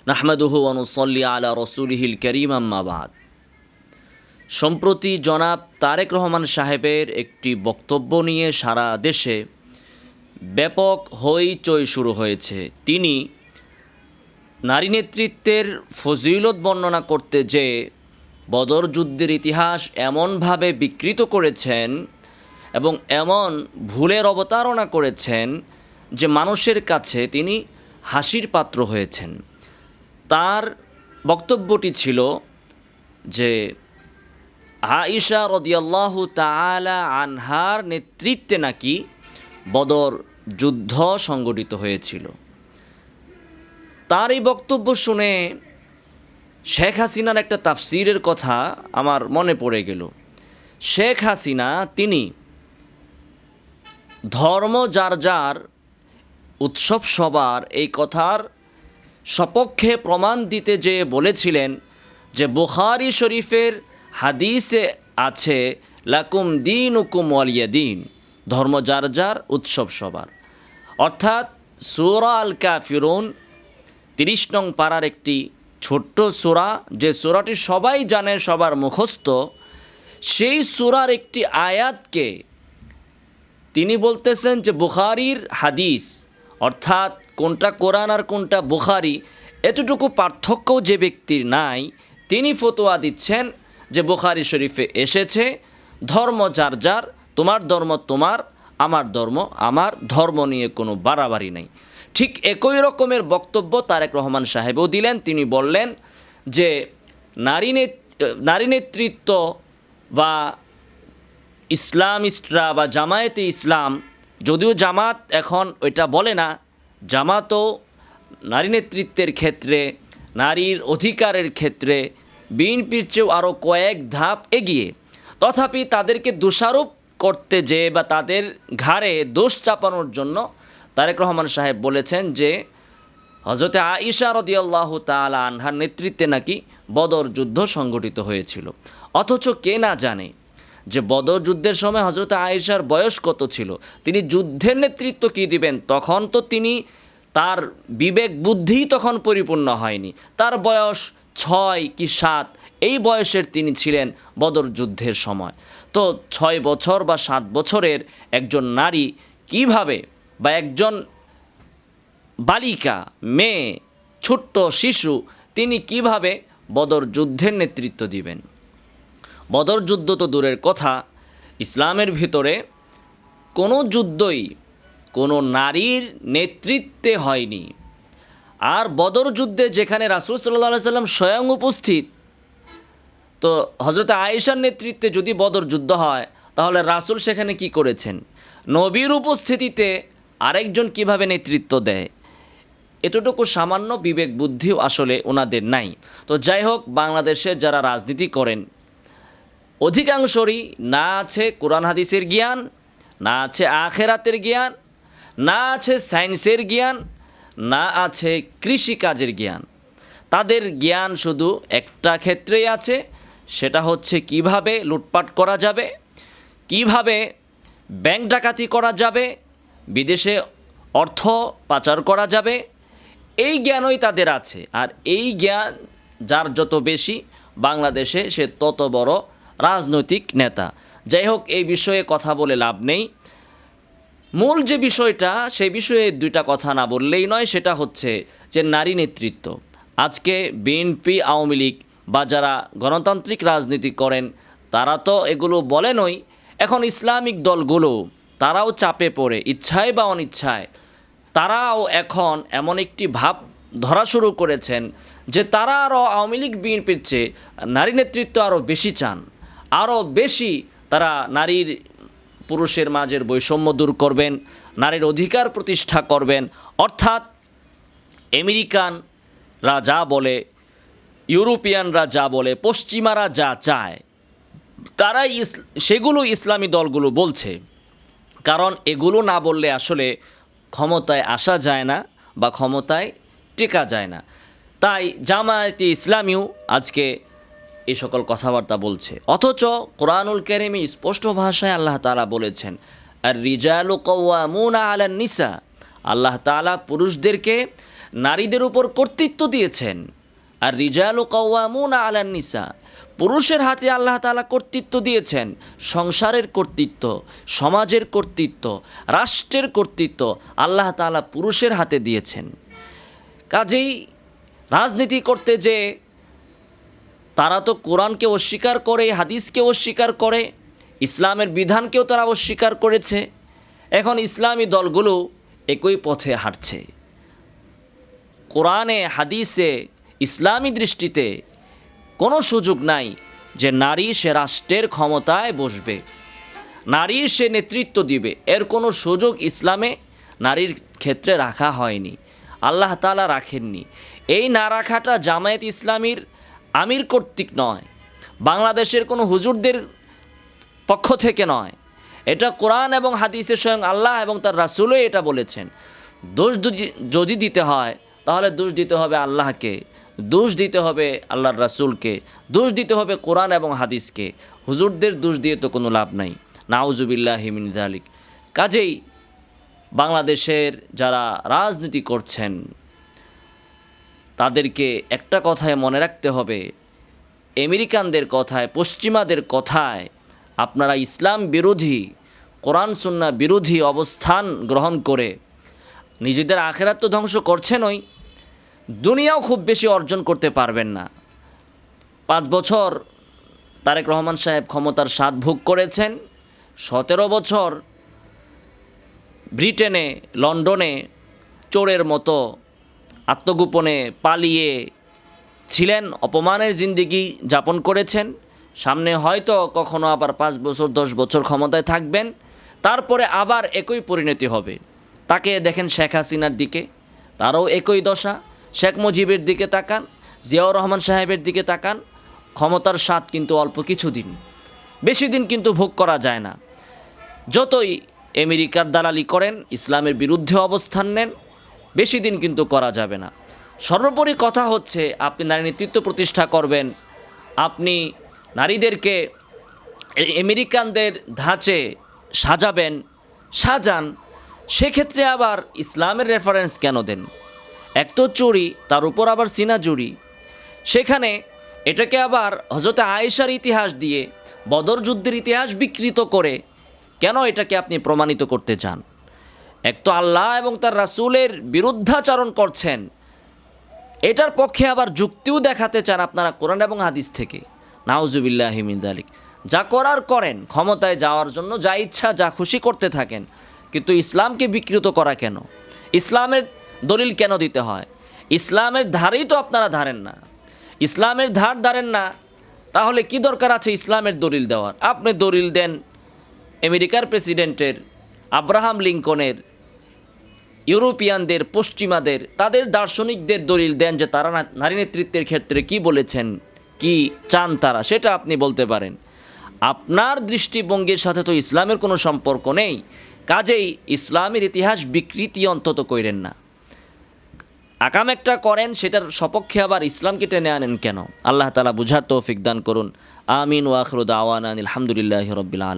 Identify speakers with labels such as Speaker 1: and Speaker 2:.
Speaker 1: নাহমাদুহু ওয়া নুসাল্লি আলা রাসূলিহিল কারীম আম্মা বাদ। সম্প্রতি জনাব তারেক রহমান সাহেবের একটি বক্তব্য নিয়ে সারা দেশে ব্যাপক হইচই শুরু হয়েছে। তিনি নারী নেতৃত্বের ফজিলত বর্ণনা করতে যেয়ে বদর যুদ্ধের ইতিহাস এমনভাবে বিকৃত করেছেন এবং এমন ভুলের অবতারণা করেছেন যে মানুষের কাছে তিনি হাসির পাত্র হয়েছেন। তার বক্তব্যটি ছিল যে আয়েশা রাদিয়াল্লাহু তাআলা আনহার নেতৃত্বে নাকি বদর যুদ্ধ সংগঠিত হয়েছিল। তার এই বক্তব্য শুনে শেখ হাসিনার একটা তাফসিরের কথা আমার মনে পড়ে গেল। শেখ হাসিনা তিনি ধর্ম যার যার উৎসব সবার এই কথার সপক্ষে প্রমাণ দিতে যেয়ে বলেছিলেন যে বুখারী শরীফের হাদিসে আছে লাকুম দীনুকুম ওয়ালিয়া দীন, ধর্ম যার যার উৎসব সবার। অর্থাৎ সূরা আল কাফিরুন ৩০ নং পারার একটি ছোট্ট সূরা, যে সূরাটি সবাই জানে, সবার মুখস্থ, সেই সূরার একটি আয়াতকে তিনি বলতেছেন যে বুখারীর হাদিস, অর্থাৎ কোনটা কোরআন আর কোনটা বুখারী এতটুকু পার্থক্য যে ব্যক্তির নাই, তিনি ফতোয়া দিচ্ছেন যে বুখারী শরীফে এসেছে ধর্ম যার যার, তোমার ধর্ম তোমার, আমার ধর্ম আমার, ধর্ম নিয়ে কোনো বাড়াবাড়ি নেই। ঠিক একই রকমের বক্তব্য তারেক রহমান সাহেবও দিলেন। তিনি বললেন যে নারী নেতৃত্ব বা ইসলামিস্টরা বা জামায়াতে ইসলাম, যদিও জামাত এখন ওইটা বলে না, জামাতও নারী নেতৃত্বের ক্ষেত্রে, নারীর অধিকারের ক্ষেত্রে বিএনপির চেয়েও আরও কয়েক ধাপ এগিয়ে। তথাপি তাদেরকে দোষারোপ করতে যে বা তাদের ঘাড়ে দোষ চাপানোর জন্য তারেক রহমান সাহেব বলেছেন যে হযরতে আয়েশা রাদিয়াল্লাহু তাআলা আনহার নেতৃত্বে নাকি বদর যুদ্ধ সংগঠিত হয়েছিল। অথচ কে না জানে যে বদর যুদ্ধের সময় হযরতে আয়েশার বয়স কত ছিল, তিনি যুদ্ধের নেতৃত্ব কী দিবেন, তখন তো তিনি, তার বিবেক বুদ্ধি তখন পরিপূর্ণ হয়নি, তার বয়স 6 কি 7 এই বয়সের তিনি ছিলেন বদর যুদ্ধের সময়। তো 6 বছর বা 7 বছরের একজন নারী কিভাবে, বা একজন বালিকা, মেয়ে, ছোট্ট শিশু, তিনি কিভাবে বদর যুদ্ধের নেতৃত্ব দিবেন? বদর যুদ্ধ তো দূরের কথা, ইসলামের ভিতরে কোনো যুদ্ধই কোনো নারীর নেতৃত্বে হয়নি। আর বদর যুদ্ধে যেখানে রাসূল সাল্লাল্লাহু আলাইহি সাল্লাম স্বয়ং উপস্থিত, তো হযরত আয়েশার নেতৃত্বে যদি বদর যুদ্ধ হয় তাহলে রাসূল সেখানে কি করেছেন? নবীর উপস্থিতিতে আরেকজন কিভাবে নেতৃত্ব দেয়? এতটুকু সামান্য বিবেক বুদ্ধিও আসলে ওনাদের নাই। তো যাই হোক, বাংলাদেশের যারা রাজনীতি করেন অধিকাংশরই না আছে কোরআন হাদিসের জ্ঞান, না আছে আখেরাতের জ্ঞান, না আছে সায়েন্সের জ্ঞান, না আছে কৃষিকাজের জ্ঞান। তাদের জ্ঞান শুধু একটা ক্ষেত্রেই আছে, সেটা হচ্ছে কিভাবে লুটপাট করা যাবে, কিভাবে ব্যাংক ডাকাতি করা যাবে, বিদেশে অর্থ পাচার করা যাবে, এই জ্ঞানই তাদের আছে। আর এই জ্ঞান যার যত বেশি বাংলাদেশে, সে তত বড় রাজনৈতিক নেতা। যাই হোক, এই বিষয়ে কথা বলে লাভ নেই। মূল যে বিষয়টা, সেই বিষয়ে দুইটা কথা না বললেই নয়, সেটা হচ্ছে যে নারী নেতৃত্ব। আজকে বিএনপি, আওয়ামী লীগ বা যারা গণতান্ত্রিক রাজনীতি করেন তারা তো এগুলো বলেনই, এখন ইসলামিক দলগুলো তারাও চাপে পড়ে, ইচ্ছায় বা অনিচ্ছায়, তারাও এখন এমন একটি ভাব ধরা শুরু করেছেন যে তারা আরও আওয়ামী লীগ বিএনপির চেয়ে নারী নেতৃত্ব আরও বেশি চান, আরও বেশি তারা নারীর পুরুষের মাঝের বৈষম্য দূর করবেন, নারীর অধিকার প্রতিষ্ঠা করবেন। অর্থাৎ আমেরিকানরা যা বলে, ইউরোপিয়ানরা যা বলে, পশ্চিমারা যা চায়, তারাই সেগুলো ইসলামী দলগুলো বলছে। কারণ এগুলো না বললে আসলে ক্ষমতায় আসা যায় না বা ক্ষমতায় টেকা যায় না। তাই জামায়াতে ইসলামীও আজকে এই সকল কথাবার্তা বলছে। অথচ কোরআনুল কারীমে স্পষ্ট ভাষায় আল্লাহ তাআলা বলেছেন, আর রিজালু কাওয়ামুনা আলান নিসা, আল্লাহ তাআলা পুরুষদেরকে নারীদের উপর কর্তৃত্ব দিয়েছেন। আর রিজালু কাওয়ামুনা আলান নিসা, পুরুষের হাতে আল্লাহ তাআলা কর্তৃত্ব দিয়েছেন। সংসারের কর্তৃত্ব, সমাজের কর্তৃত্ব, রাষ্ট্রের কর্তৃত্ব আল্লাহ তাআলা পুরুষের হাতে দিয়েছেন। কাজেই রাজনীতি করতে যে তারা তো কোরআনকে অস্বীকার করে, হাদিসকে অস্বীকার করে, ইসলামের বিধানকেও তারা অস্বীকার করেছে। এখন ইসলামী দলগুলো একই পথে হাঁটছে। কোরআনে হাদিসে ইসলামী দৃষ্টিতে কোনো সুযোগ নাই যে নারী সে রাষ্ট্রের ক্ষমতায় বসবে, নারীর সে নেতৃত্ব দিবে, এর কোনো সুযোগ ইসলামে নারীর ক্ষেত্রে রাখা হয়নি, আল্লাহ তাআলা রাখেননি। এই না রাখাটা জামায়াত ইসলামীর আমির কর্তৃক নয়, বাংলাদেশের কোনো হুজুরদের পক্ষ থেকে নয়, এটা কোরআন এবং হাদিসে স্বয়ং আল্লাহ এবং তার রাসূলও এটা বলেছেন। দোষ যদি দিতে হয় তাহলে দোষ দিতে হবে আল্লাহকে, দোষ দিতে হবে আল্লাহর রাসূলকে, দোষ দিতে হবে কোরআন এবং হাদিসকে। হুজুরদের দোষ দিয়ে তো কোনো লাভ নাই, নাউজুবিল্লাহি মিন যালিক। কাজেই বাংলাদেশের যারা রাজনীতি করছেন তাদেরকে একটা কথায় মনে রাখতে হবে, আমেরিকানদের কথায়, পশ্চিমাদের কথায় আপনারা ইসলাম বিরোধী, কোরআন সুন্নাহ বিরোধী অবস্থান গ্রহণ করে নিজেদের আখিরাত তো ধ্বংস করছেনই, দুনিয়াও খুব বেশি অর্জন করতে পারবেন না। 5 বছর তারেক রহমান সাহেব ক্ষমতার স্বাদ ভোগ করেছেন, 17 বছর ব্রিটেনে, লন্ডনে চোরের মতো আত্মগোপনে পালিয়ে ছিলেন, অপমানের জিন্দেগি যাপন করেছেন। সামনে হয়তো কখনো আবার 5 বছর 10 বছর ক্ষমতায় থাকবেন, তারপরে আবার একই পরিণতি হবে। তাকে দেখেন শেখ হাসিনার দিকে, তারও একই দশা। শেখ মুজিবের দিকে তাকান, জিয়াউর রহমান সাহেবের দিকে তাকান, ক্ষমতার স্বাদ কিন্তু অল্প কিছুদিন, বেশি দিন কিন্তু ভোগ করা যায় না। যতই আমেরিকার দালালি করেন, ইসলামের বিরুদ্ধে অবস্থান নেন, বেশি দিন কিন্তু করা যাবে না। সর্বোপরি কথা হচ্ছে, আপনি নারী নেতৃত্ব প্রতিষ্ঠা করবেন, আপনি নারীদেরকে আমেরিকানদের ধাঁচে সাজাবেন, সাজান, সেক্ষেত্রে আবার ইসলামের রেফারেন্স কেন দেন? এক তো চুরি, তার উপর আবার সিনা জুরি, সেখানে এটাকে আবার হযরত আয়েশার ইতিহাস দিয়ে, বদর যুদ্ধের ইতিহাস বিকৃত করে কেন এটাকে আপনি প্রমাণিত করতে চান? এক তো আল্লাহ এবং তার রাসূলের বিরুদ্ধাচরণ করছেন, এটার পক্ষে আবার যুক্তিও দেখাতে চান আপনারা কোরআন এবং হাদিস থেকে। নাউজুবিল্লাহি মিন যালিক। যা করার করেন, ক্ষমতায় যাওয়ার জন্য যা ইচ্ছা যা খুশি করতে থাকেন, কিন্তু ইসলামকে বিকৃত করা কেন? ইসলামের দলিল কেন দিতে হয়? ইসলামের ধারেই তো আপনারা ধারেন না, ইসলামের ধার ধারেন না, তাহলে কি দরকার আছে ইসলামের দলিল দেওয়ার? আপনি দলিল দেন আমেরিকার প্রেসিডেন্টের, আব্রাহাম লিঙ্কনের, ইউরোপিয়ানদের, পশ্চিমাদের, তাদের দার্শনিকদের দলিল দেন যে তারা নারী নেতৃত্বের ক্ষেত্রে কি বলেছেন, কি চান তারা, সেটা আপনি বলতে পারেন। আপনার দৃষ্টিভঙ্গির সাথে তো ইসলামের কোনো সম্পর্ক নেই, কাজেই ইসলামের ইতিহাস বিকৃতি অন্তত কইরেন না। আকাম একটা করেন, সেটার সপক্ষে আবার ইসলামকে টেনে আনেন কেন? আল্লাহ তাআলা বুঝার তৌফিক দান করুন। আমিন ওয়া আখিরু দাওয়ানা আলহামদুলিল্লাহি রাব্বিল আলামিন।